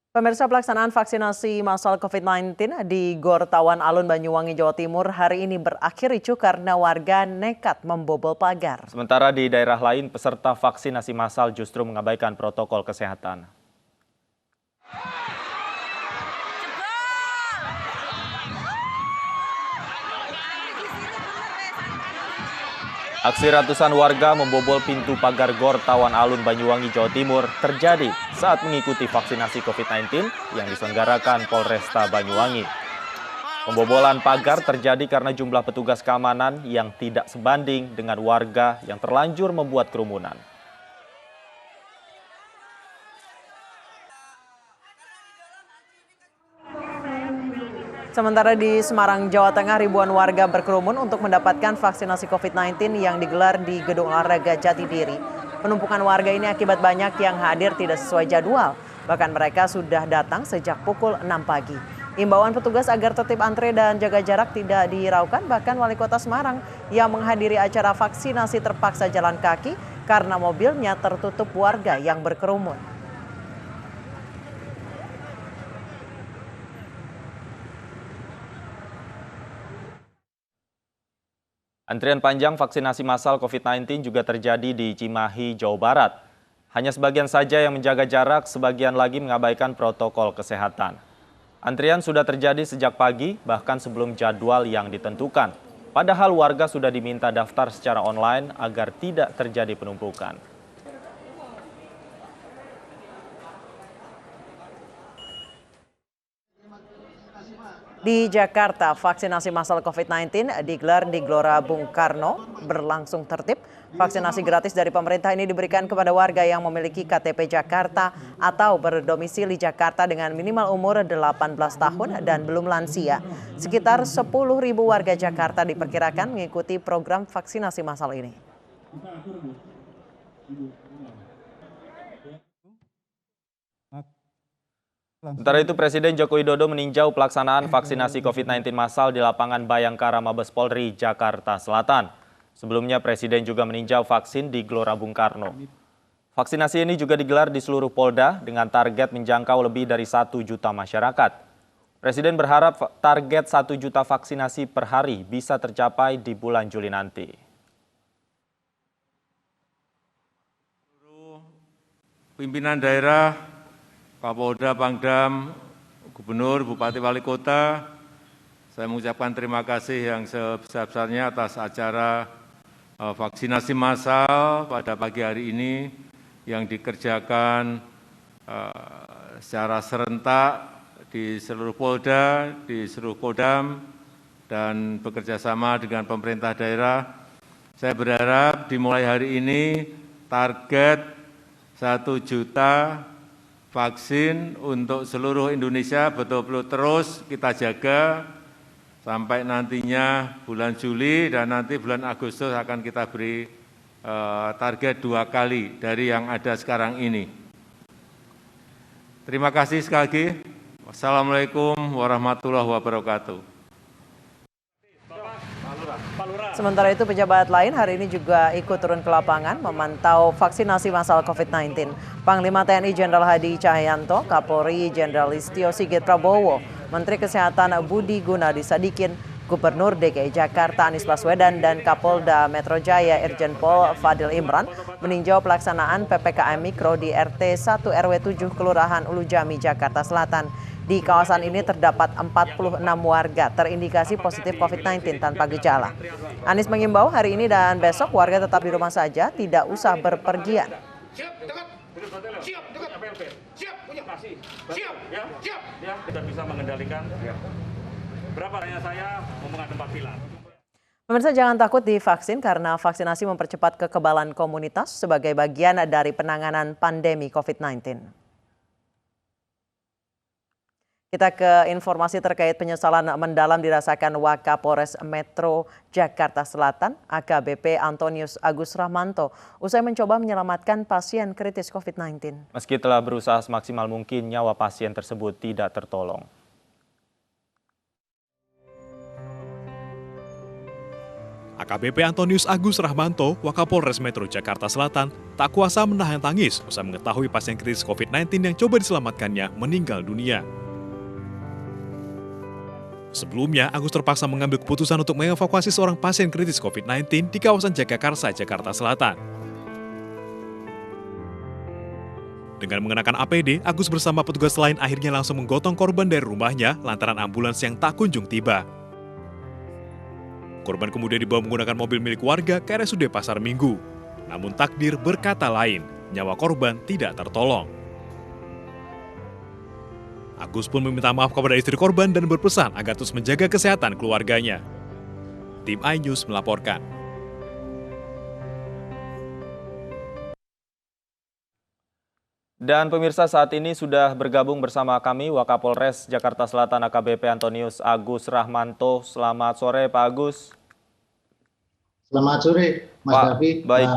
Pemirsa, pelaksanaan vaksinasi massal COVID-19 di Gor Tawan Alun, Banyuwangi, Jawa Timur hari ini berakhir ricuh karena warga nekat membobol pagar. Sementara di daerah lain, peserta vaksinasi massal justru mengabaikan protokol kesehatan. Aksi ratusan warga membobol pintu pagar Gor Tawan Alun, Banyuwangi, Jawa Timur terjadi saat mengikuti vaksinasi COVID-19 yang diselenggarakan Polresta Banyuwangi. Pembobolan pagar terjadi karena jumlah petugas keamanan yang tidak sebanding dengan warga yang terlanjur membuat kerumunan. Sementara di Semarang, Jawa Tengah, ribuan warga berkerumun untuk mendapatkan vaksinasi COVID-19 yang digelar di Gedung Olahraga Jatidiri. Penumpukan warga ini akibat banyak yang hadir tidak sesuai jadwal. Bahkan mereka sudah datang sejak pukul 6 pagi. Imbauan petugas agar tertib antre dan jaga jarak tidak dihiraukan. Bahkan Wali Kota Semarang yang menghadiri acara vaksinasi terpaksa jalan kaki karena mobilnya tertutup warga yang berkerumun. Antrian panjang vaksinasi massal COVID-19 juga terjadi di Cimahi, Jawa Barat. Hanya sebagian saja yang menjaga jarak, sebagian lagi mengabaikan protokol kesehatan. Antrian sudah terjadi sejak pagi, bahkan sebelum jadwal yang ditentukan. Padahal warga sudah diminta daftar secara online agar tidak terjadi penumpukan. Di Jakarta, vaksinasi massal COVID-19 digelar di Gelora Bung Karno berlangsung tertib. Vaksinasi gratis dari pemerintah ini diberikan kepada warga yang memiliki KTP Jakarta atau berdomisili Jakarta dengan minimal umur 18 tahun dan belum lansia. Sekitar 10.000 warga Jakarta diperkirakan mengikuti program vaksinasi massal ini. Sementara itu, Presiden Joko Widodo meninjau pelaksanaan vaksinasi COVID-19 massal di lapangan Bayangkara Mabes Polri, Jakarta Selatan. Sebelumnya, Presiden juga meninjau vaksin di Gelora Bung Karno. Vaksinasi ini juga digelar di seluruh Polda dengan target menjangkau lebih dari 1 juta masyarakat. Presiden berharap target 1 juta vaksinasi per hari bisa tercapai di bulan Juli nanti. Pimpinan daerah, Kapolda, Pangdam, Gubernur, Bupati, Wali Kota, saya mengucapkan terima kasih yang sebesar-besarnya atas acara vaksinasi massal pada pagi hari ini yang dikerjakan secara serentak di seluruh Polda, di seluruh Kodam, dan bekerjasama dengan pemerintah daerah. Saya berharap dimulai hari ini target 1 juta vaksin untuk seluruh Indonesia betul-betul terus kita jaga sampai nantinya bulan Juli dan nanti bulan Agustus akan kita beri target 2 kali dari yang ada sekarang ini. Terima kasih sekali lagi. Wassalamualaikum warahmatullahi wabarakatuh. Sementara itu, pejabat lain hari ini juga ikut turun ke lapangan memantau vaksinasi massal COVID-19. Panglima TNI Jenderal Hadi Cahyanto, Kapolri Jenderal Listio Sigit Prabowo, Menteri Kesehatan Budi Gunadi Sadikin, Gubernur DKI Jakarta Anies Baswedan, dan Kapolda Metro Jaya Irjen Pol Fadil Imran meninjau pelaksanaan PPKM Mikro di RT 1 RW 7 Kelurahan Ulu Jami, Jakarta Selatan. Di kawasan ini terdapat 46 warga terindikasi positif COVID-19 tanpa gejala. Anies mengimbau hari ini dan besok warga tetap di rumah saja, tidak usah berpergian. Kita bisa mengendalikan. Berapa hanya saya ngomong ada 4 pilar. Pemirsa, jangan takut divaksin karena vaksinasi mempercepat kekebalan komunitas sebagai bagian dari penanganan pandemi COVID-19. Kita ke informasi terkait penyesalan mendalam dirasakan Wakapolres Metro Jakarta Selatan, AKBP Antonius Agus Rahmanto, usai mencoba menyelamatkan pasien kritis COVID-19. Meski telah berusaha semaksimal mungkin, nyawa pasien tersebut tidak tertolong. AKBP Antonius Agus Rahmanto, Wakapolres Metro Jakarta Selatan, tak kuasa menahan tangis usai mengetahui pasien kritis COVID-19 yang coba diselamatkannya meninggal dunia. Sebelumnya, Agus terpaksa mengambil keputusan untuk mengevakuasi seorang pasien kritis COVID-19 di kawasan Jagakarsa, Jakarta Selatan. Dengan mengenakan APD, Agus bersama petugas lain akhirnya langsung menggotong korban dari rumahnya lantaran ambulans yang tak kunjung tiba. Korban kemudian dibawa menggunakan mobil milik warga ke RSUD Pasar Minggu. Namun takdir berkata lain, nyawa korban tidak tertolong. Agus pun meminta maaf kepada istri korban dan berpesan agar terus menjaga kesehatan keluarganya. Tim iNews melaporkan. Dan pemirsa, saat ini sudah bergabung bersama kami Wakapolres Jakarta Selatan AKBP Antonius Agus Rahmanto. Selamat sore Pak Agus. Selamat sore, Mas David. Baik,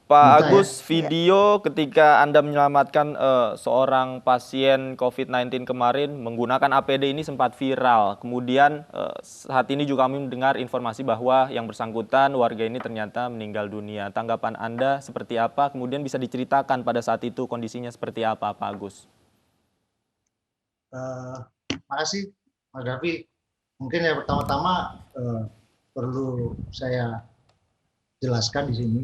Pak Agus, video ketika Anda menyelamatkan seorang pasien COVID-19 kemarin menggunakan APD ini sempat viral. Kemudian saat ini juga kami mendengar informasi bahwa yang bersangkutan warga ini ternyata meninggal dunia. Tanggapan Anda seperti apa? Kemudian bisa diceritakan pada saat itu kondisinya seperti apa, Pak Agus? Makasih, Mas David. Mungkin ya pertama-tama perlu saya jelaskan di sini.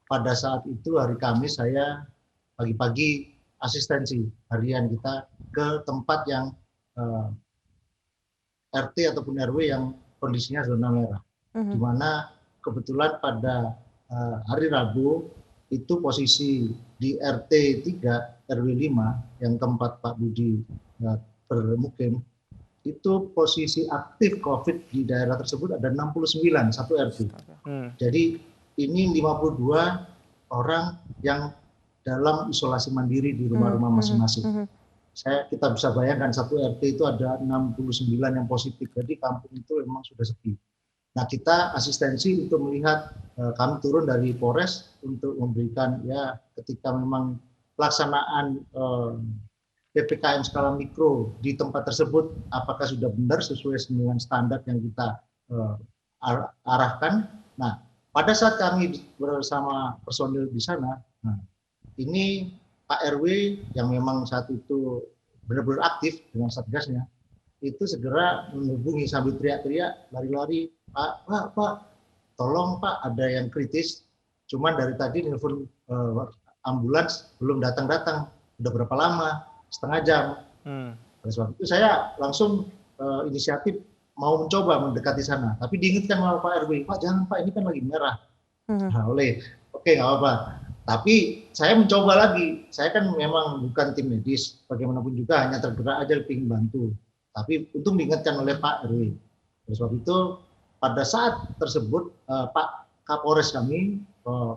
Pada saat itu hari Kamis saya pagi-pagi asistensi harian kita ke tempat yang RT ataupun RW yang kondisinya zona merah. Di mana kebetulan pada hari Rabu itu posisi di RT 3 RW 5 yang tempat Pak Budi bermukim, itu posisi aktif COVID di daerah tersebut ada 69, satu RT. Jadi ini 52 orang yang dalam isolasi mandiri di rumah-rumah masing-masing. Kita bisa bayangkan satu RT itu ada 69 yang positif, jadi kampung itu memang sudah sepi. Nah, kita asistensi untuk melihat, kami turun dari Polres untuk memberikan ya ketika memang pelaksanaan PPKM skala mikro di tempat tersebut apakah sudah benar sesuai dengan standar yang kita arahkan. Nah, pada saat kami bersama personil di sana, ini Pak RW yang memang saat itu benar-benar aktif dengan satgasnya, itu segera menghubungi sambil teriak-teriak, lari-lari, Pak, tolong Pak, ada yang kritis. Cuman dari tadi nelfon ambulans belum datang-datang, udah berapa lama? Setengah jam. Oleh sebab itu saya langsung inisiatif mau mencoba mendekati sana, tapi diingatkan oleh Pak RW, Pak jangan Pak, ini kan lagi merah. Nah, oke nggak apa-apa. Tapi saya mencoba lagi, saya kan memang bukan tim medis, bagaimanapun juga hanya tergerak aja ingin bantu. Tapi untung diingatkan oleh Pak RW. Oleh sebab itu pada saat tersebut Pak Kapolres kami,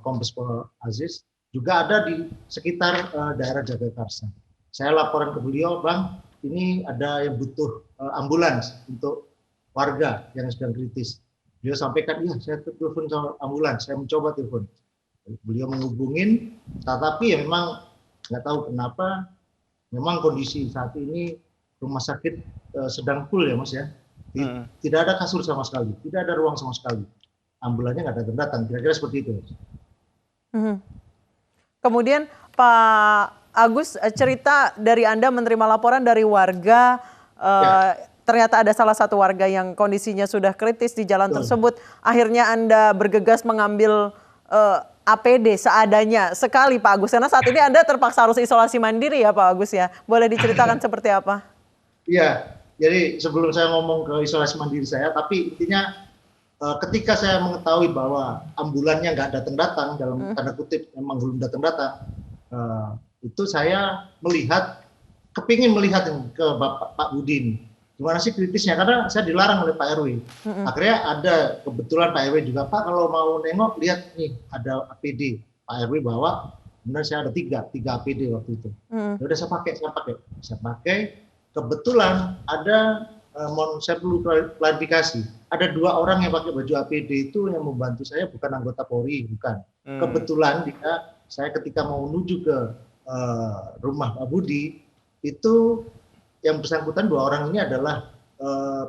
Kombes Pol Aziz, juga ada di sekitar daerah Jagakarsa. Saya laporan ke beliau, Bang, ini ada yang butuh ambulans untuk warga yang sedang kritis. Beliau sampaikan, iya saya telepon ambulans, saya mencoba telepon. Beliau menghubungin, tetapi ya memang nggak tahu kenapa, memang kondisi saat ini rumah sakit sedang full ya Mas ya. Tidak ada kasur sama sekali, tidak ada ruang sama sekali. Ambulannya nggak datang, kira-kira seperti itu. Kemudian Pak Agus, cerita dari Anda menerima laporan dari warga, ternyata ada salah satu warga yang kondisinya sudah kritis di jalan tersebut. Akhirnya Anda bergegas mengambil APD seadanya sekali Pak Agus. Karena saat ini Anda terpaksa harus isolasi mandiri ya Pak Agus ya. Boleh diceritakan seperti apa? Iya, jadi sebelum saya ngomong ke isolasi mandiri saya, tapi intinya ketika saya mengetahui bahwa ambulannya nggak datang-datang, dalam tanda kutip memang belum datang-datang, itu saya kepingin melihat ke Pak Budi ini. Gimana sih kritisnya? Karena saya dilarang oleh Pak RW. Akhirnya ada kebetulan Pak RW juga, Pak kalau mau nengok lihat nih ada APD. Pak RW bawa, kemudian saya ada tiga APD waktu itu. Ya udah saya pakai. Kebetulan ada, saya perlu klarifikasi. Ada 2 orang yang pakai baju APD itu yang membantu saya bukan anggota Polri, bukan. Kebetulan saya ketika mau menuju ke rumah Pak Budi, itu yang bersangkutan 2 orang ini adalah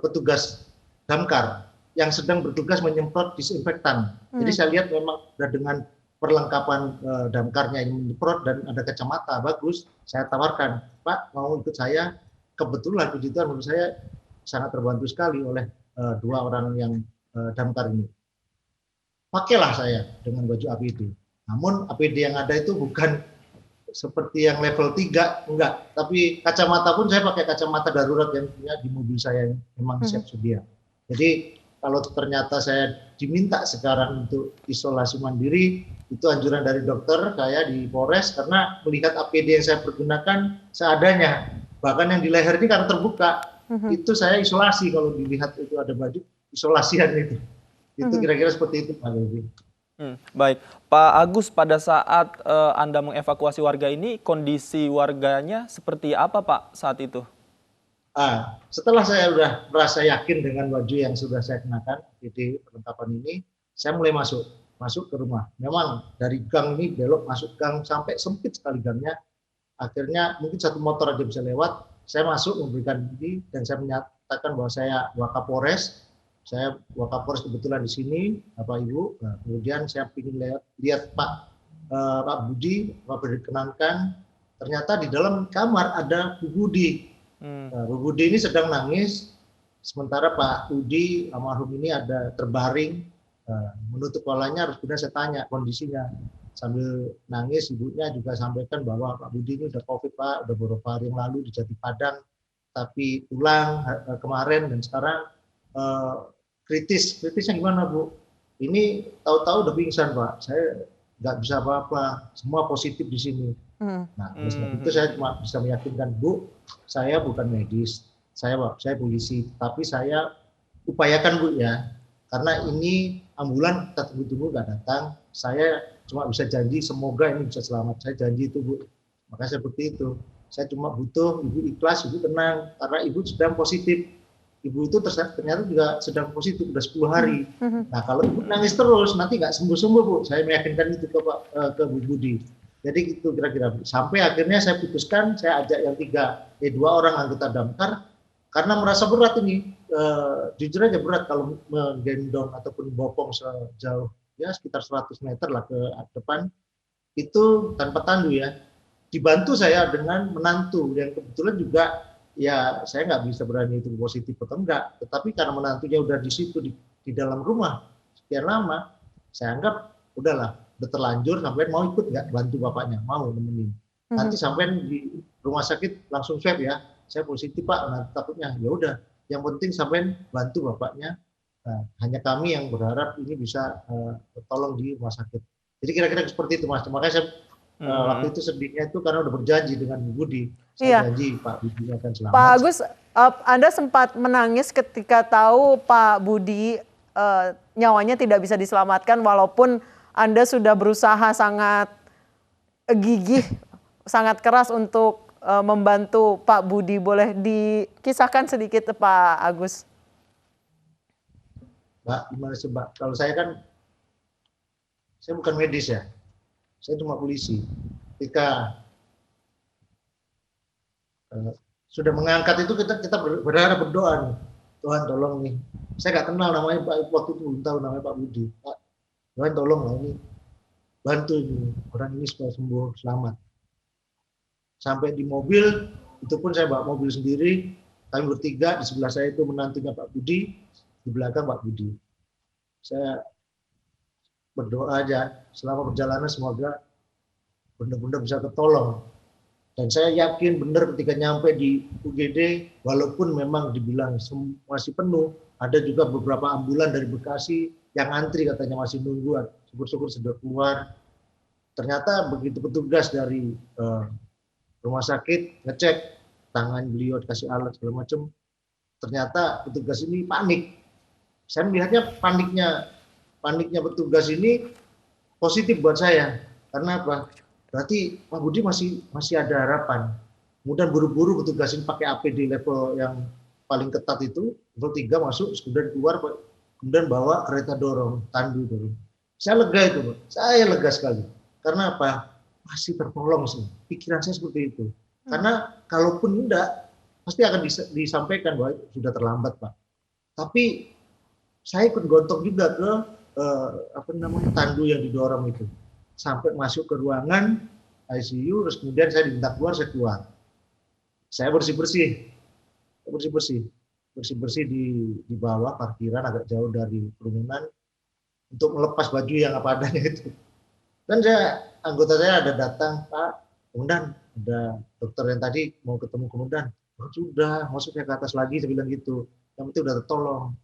petugas damkar yang sedang bertugas menyemprot disinfektan. Jadi saya lihat memang sudah dengan perlengkapan damkarnya yang menyemprot dan ada kacamata bagus. Saya tawarkan, Pak mau ikut saya. Kebetulan puji Tuhan menurut saya sangat terbantu sekali oleh dua orang yang damkar ini. Pakailah saya dengan baju APD. Namun APD yang ada itu bukan seperti yang level 3, enggak. Tapi kacamata pun saya pakai kacamata darurat yang punya di mobil saya yang memang siap sedia. Jadi kalau ternyata saya diminta sekarang untuk isolasi mandiri, itu anjuran dari dokter saya di Polres, karena melihat APD yang saya pergunakan seadanya. Bahkan yang di leher ini karena terbuka, itu saya isolasi kalau dilihat itu ada baju isolasian itu. Itu kira-kira seperti itu Pak Devi. Baik, Pak Agus, pada saat Anda mengevakuasi warga ini, kondisi warganya seperti apa Pak saat itu? Setelah saya sudah merasa yakin dengan baju yang sudah saya kenakan, APD perlengkapan ini, saya mulai masuk ke rumah. Memang dari gang ini belok masuk gang sampai sempit sekali gangnya. Akhirnya mungkin satu motor aja bisa lewat. Saya masuk memberikan diri dan saya menyatakan bahwa saya Wakapolres. Saya Wakapolres kebetulan di sini, Bapak Ibu. Nah, kemudian saya ingin lihat Pak Budi, Pak dikenankan. Ternyata di dalam kamar ada Bu Budi. Bu Budi ini sedang nangis, sementara Pak Budi almarhum ini ada terbaring, menutup kepalanya. Harus kemudian saya tanya kondisinya. Sambil nangis, ibunya juga sampaikan bahwa Pak Budi ini udah COVID Pak, udah beberapa hari yang lalu di Jati Padang, tapi pulang kemarin dan sekarang kritisnya gimana Bu? Ini tahu-tahu udah pingsan Pak, saya nggak bisa apa-apa, semua positif di sini. Nah, oleh sebab itu saya cuma bisa meyakinkan Bu, saya bukan medis, saya polisi, tapi saya upayakan Bu ya, karena ini ambulan kita tunggu-tunggu nggak datang, saya cuma bisa janji semoga ini bisa selamat, saya janji itu Bu. Makanya seperti itu, saya cuma butuh Ibu ikhlas, Ibu tenang, karena Ibu sedang positif. Ibu itu ternyata juga sedang positif udah 10 hari. Nah kalau Ibu nangis terus nanti nggak sembuh-sembuh Bu. Saya meyakinkan itu ke Bu Budi. Jadi itu kira-kira Bu. Sampai akhirnya saya putuskan saya ajak yang dua orang anggota damkar karena merasa berat ini. Jujur aja berat kalau menggendong ataupun bopong sejauh ya sekitar 100 meter lah ke depan itu tanpa tandu ya. Dibantu saya dengan menantu yang kebetulan juga ya saya nggak bisa berani itu positif atau enggak, tetapi karena menantunya udah di situ di dalam rumah sekian lama, saya anggap udahlah, udah terlanjur sampai mau ikut nggak bantu bapaknya, mau nemenin. Nanti sampai di rumah sakit langsung swab ya, saya positif Pak, nanti takutnya ya udah, yang penting sampai bantu bapaknya. Nah, hanya kami yang berharap ini bisa tolong di rumah sakit. Jadi kira-kira seperti itu Mas. Makanya saya waktu itu sedihnya itu karena udah berjanji dengan Bu Budi. Saya janji Pak Budi akan selamat. Pak Agus, Anda sempat menangis ketika tahu Pak Budi nyawanya tidak bisa diselamatkan walaupun Anda sudah berusaha sangat gigih, sangat keras untuk membantu Pak Budi. Boleh dikisahkan sedikit Pak Agus? Mbak, gimana sih Mbak? Kalau saya kan, saya bukan medis ya. Saya cuma polisi. Ketika sudah mengangkat itu kita berharap berdoa nih, Tuhan tolong nih. Saya nggak kenal namanya Pak, waktu itu belum tahu namanya Pak Budi. Pak, Tuhan tolong lah ini, bantu ini orang ini supaya sembuh selamat. Sampai di mobil itu pun saya bawa mobil sendiri. Kami bertiga, di sebelah saya itu menantunya Pak Budi, di belakang Pak Budi. Saya berdoa aja selama perjalanan semoga benar-benar bisa ketolong. Dan saya yakin benar ketika nyampe di UGD, walaupun memang dibilang masih penuh, ada juga beberapa ambulan dari Bekasi yang antri katanya masih nunggu, syukur-syukur sudah keluar. Ternyata begitu petugas dari rumah sakit ngecek tangan beliau, dikasih alat segala macam, ternyata petugas ini panik. Saya melihatnya paniknya petugas ini positif buat saya. Karena apa? Berarti Pak Budi masih ada harapan. Kemudian buru-buru petugas ini pakai APD level yang paling ketat itu, level 3 masuk, kemudian keluar, kemudian bawa kereta dorong, tandu dorong. Saya lega itu, Pak. Saya lega sekali. Karena apa? Masih tertolong sih. Pikiran saya seperti itu. Karena kalaupun enggak, pasti akan disampaikan bahwa sudah terlambat, Pak. Tapi saya ikut gontok juga ke tandu yang didorong itu sampai masuk ke ruangan ICU, terus kemudian saya diminta keluar, saya keluar. Saya bersih-bersih di bawah parkiran agak jauh dari kerumunan untuk melepas baju yang apa adanya itu. Dan anggota saya ada datang, Pak, kemudian ada dokter yang tadi mau ketemu kemudian, oh, sudah, masuknya ke atas lagi, saya bilang gitu. Yang penting udah tertolong.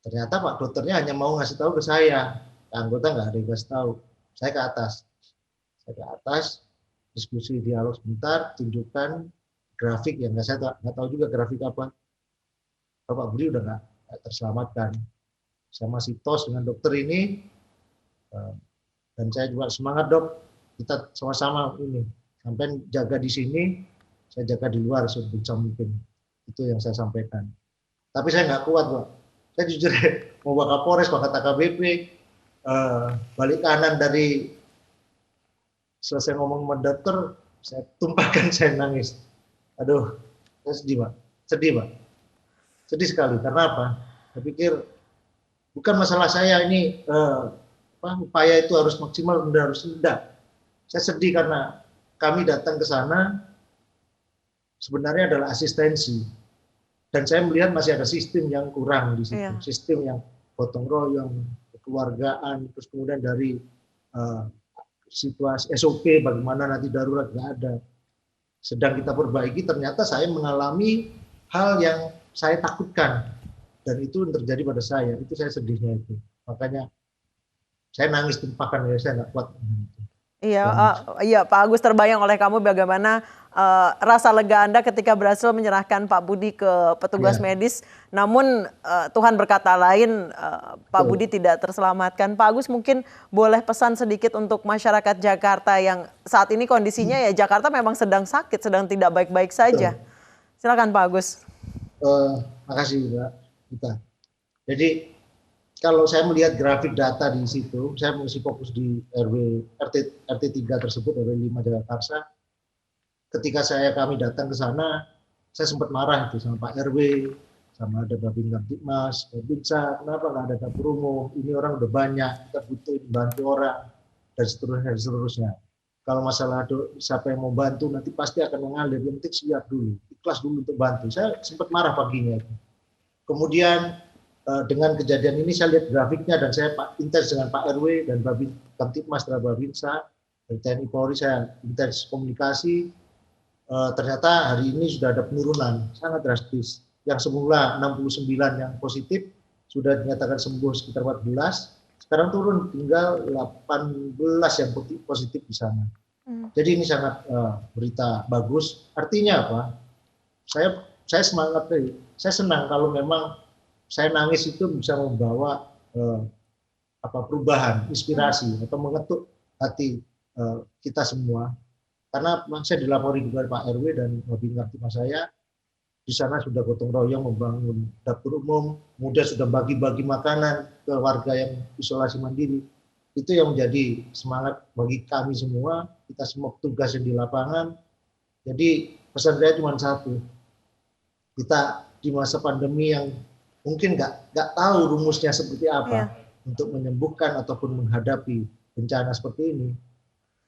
Ternyata Pak dokternya hanya mau ngasih tahu ke saya, anggota nggak ada yang kasih tahu. Saya ke atas, diskusi dialog sebentar, tunjukkan grafik yang saya nggak tahu juga grafik apa. Bapak Budi udah nggak terselamatkan. Saya masih tos dengan dokter ini, dan saya juga semangat dok, kita sama-sama ini sampai jaga di sini, saya jaga di luar sebisa mungkin. Itu yang saya sampaikan. Tapi saya nggak kuat Pak. Saya jujur mau Pak Kapolres, Pak KBP, balik kanan dari selesai ngomong sama dokter, saya tumpahkan, saya nangis. Aduh, saya sedih Pak. Sedih sekali, karena apa? Saya pikir bukan masalah saya ini upaya itu harus maksimal, harus tidak. Saya sedih karena kami datang ke sana sebenarnya adalah asistensi, dan saya melihat masih ada sistem yang kurang di situ, sistem yang gotong royong, kekeluargaan, terus kemudian dari situasi SOP bagaimana nanti darurat nggak ada. Sedang kita perbaiki, ternyata saya mengalami hal yang saya takutkan, dan itu terjadi pada saya. Itu saya sedihnya itu. Makanya saya nangis tumpahkan, ya saya nggak kuat. Iya, Pak Agus, terbayang oleh kamu bagaimana rasa lega Anda ketika berhasil menyerahkan Pak Budi ke petugas medis. Namun Tuhan berkata lain, Pak Budi tidak terselamatkan. Pak Agus mungkin boleh pesan sedikit untuk masyarakat Jakarta yang saat ini kondisinya ya Jakarta memang sedang sakit, sedang tidak baik-baik saja. Silakan Pak Agus. Makasih Mbak Gita. Jadi kalau saya melihat grafik data di situ, saya masih fokus di RT 3 tersebut, RW 5 Jakarta. Ketika kami datang ke sana, saya sempat marah itu sama Pak RW, sama ada Babin Kamtipmas, Babinsa, kenapa nggak ada dapur umum? Ini orang udah banyak, kita butuh bantu orang, dan seterusnya. Kalau masalah siapa yang mau bantu, nanti pasti akan mengalir. Yang penting siap dulu, ikhlas dulu untuk bantu. Saya sempat marah paginya itu. Kemudian dengan kejadian ini saya lihat grafiknya, dan saya intens dengan Pak RW dan Babin Kamtipmas dan Babinsa, dari TNI Polri saya intens komunikasi. Ternyata hari ini sudah ada penurunan sangat drastis. Yang semula 69 yang positif sudah dinyatakan sembuh sekitar 14, sekarang turun tinggal 18 yang positif di sana. Jadi ini sangat berita bagus. Artinya apa? Saya semangat, saya senang kalau memang saya nangis itu bisa membawa perubahan, inspirasi atau mengetuk hati kita semua. Karena saya dilapori juga Pak RW dan Babin Kamtipmas saya, di sana sudah gotong royong membangun dapur umum, kemudian sudah bagi-bagi makanan ke warga yang isolasi mandiri. Itu yang menjadi semangat bagi kami semua, kita semua tugas yang di lapangan. Jadi pesan saya cuma satu, kita di masa pandemi yang mungkin nggak tahu rumusnya seperti apa untuk menyembuhkan ataupun menghadapi bencana seperti ini.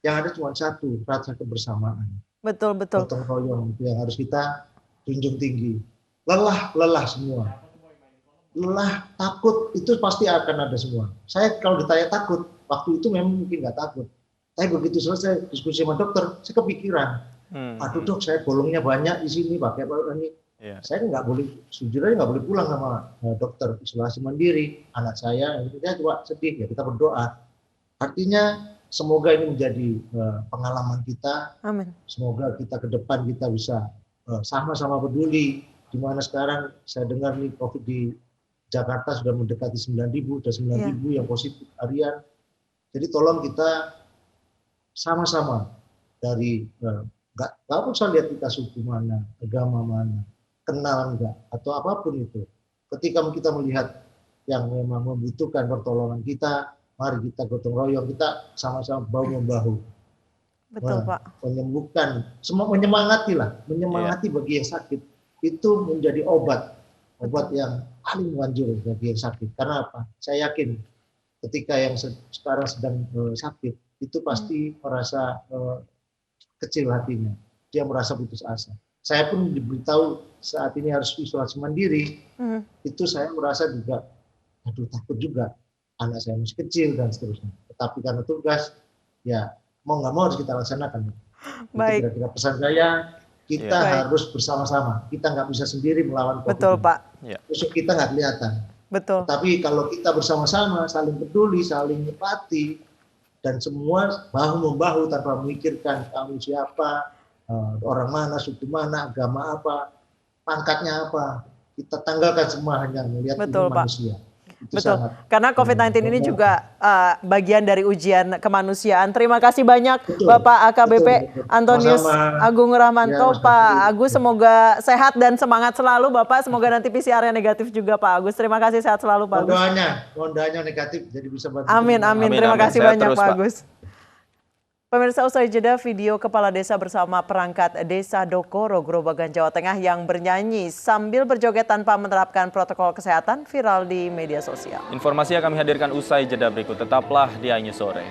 Yang ada cuma satu, rasa kebersamaan. Betul. Gotong royong itu yang harus kita junjung tinggi. Lelah semua. Lelah, takut, itu pasti akan ada semua. Saya kalau ditanya takut, waktu itu memang mungkin nggak takut. Tapi begitu selesai diskusi sama dokter, saya kepikiran. Aduh dok, saya bolongnya banyak di sini, pakai apa ini. Saya nggak boleh, sejujurnya nggak boleh pulang sama dokter isolasi mandiri. Anak saya juga sedih, ya kita berdoa. Artinya semoga ini menjadi pengalaman kita. Amin. Semoga kita ke depan kita bisa sama-sama peduli. Di mana sekarang saya dengar nih COVID di Jakarta sudah mendekati 9.000, sudah 9.000 yang positif harian. Jadi tolong kita sama-sama dari nggak usah lihat kita suku mana, agama mana, kenal enggak, atau apapun itu. Ketika kita melihat yang memang membutuhkan pertolongan kita, mari kita gotong royong, kita sama-sama bahu-membahu. Betul, Pak. Menyembuhkan, semua menyemangati bagi yang sakit. Itu menjadi obat yang paling manjur bagi yang sakit. Karena apa? Saya yakin ketika yang sekarang sedang sakit itu pasti merasa kecil hatinya. Dia merasa putus asa. Saya pun diberitahu saat ini harus isolasi mandiri. Itu saya merasa juga, aduh takut juga. Anak saya masih kecil dan seterusnya. Tetapi karena tugas, ya mau nggak mau harus kita laksanakan. Baik. Itu kira-kira pesan saya. Kita harus bersama-sama. Kita nggak bisa sendiri melawan COVID. Betul, Pak. Musuh kita nggak kelihatan. Betul. Tapi kalau kita bersama-sama, saling peduli, saling empati, dan semua bahu-membahu tanpa memikirkan kamu siapa, orang mana, suku mana, agama apa, pangkatnya apa. Kita tanggalkan semua hanya melihat ini manusia. Itu Betul, sangat, karena COVID-19 ini juga bagian dari ujian kemanusiaan. Terima kasih banyak Bapak AKBP Antonius Agung Rahmanto. Pak Agus semoga sehat dan semangat selalu Bapak. Semoga nanti PCR-nya negatif juga Pak Agus. Terima kasih, sehat selalu Pak Agus. Mohon doanya negatif jadi bisa bantu. Amin. Terima kasih banyak Pak Agus. Pemirsa, usai jeda video kepala desa bersama perangkat desa Dokoro, Grobogan, Jawa Tengah yang bernyanyi sambil berjoget tanpa menerapkan protokol kesehatan viral di media sosial. Informasi yang kami hadirkan usai jeda berikut, tetaplah di Ainyu Sore.